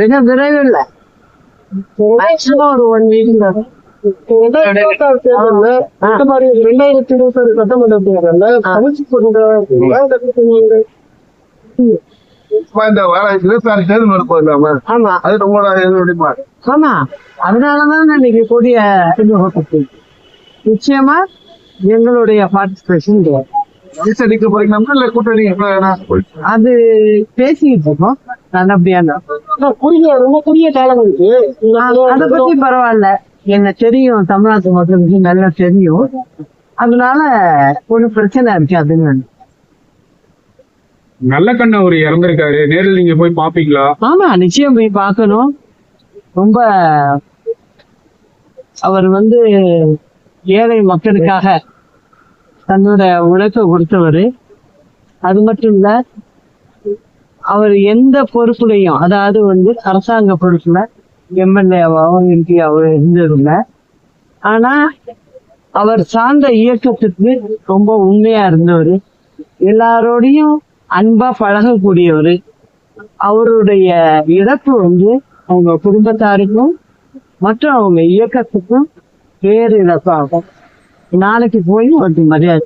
மிக விரைவில் மேக்சிமம் ஒரு 1 வீக் தான். 2026 சட்டமன்ற தேர்தல்ல கமிச்சு ஆமா அது ரொம்ப ஆமா, அதனாலதான் இன்னைக்கு கூடிய நிச்சயமா எங்களுடைய பார்ட்டிசிபேஷன் அடிக்க போறீங்கன்னா இல்ல கூட்டணி அது பேசிக்கிட்டு இருக்கோம் நல்லபடியான. ரொம்ப குறுகிய காலம் இருக்கு. அதை பத்தி பரவாயில்ல, என்ன தெரியும், தமிழ்நாட்டு மக்களுக்கு நல்லா தெரியும், அதனால ஒன்றும் பிரச்சனை இருக்காதுன்னு. நல்லக்கண்ண ஒரு இறந்திருக்காரு, நேரில் நீங்க போய் பாப்பீங்களா? ஆமா, நிச்சயம் போய் பார்க்கணும். ரொம்ப அவர் ஏழை மக்களுக்காக தன்னோட உழைப்பை கொடுத்தவர். அது மட்டும் இல்ல, அவர் எந்த பொறுப்புலையும், அதாவது அரசாங்க பொறுப்புல எம்எல்ஏவாவோ எம்பியாவோ இருந்ததில்ல. ஆனா அவர் சார்ந்த இயக்கத்துக்கு ரொம்ப உண்மையா இருந்தவர், எல்லாரோடையும் அன்பா பழகக்கூடியவர். அவருடைய இழப்பு அவங்க குடும்பத்தாருக்கும் மற்றும் அவங்க இயக்கத்துக்கும் பேர் இழப்பாகும். நாளைக்கு போய் ஒரு மரியாதை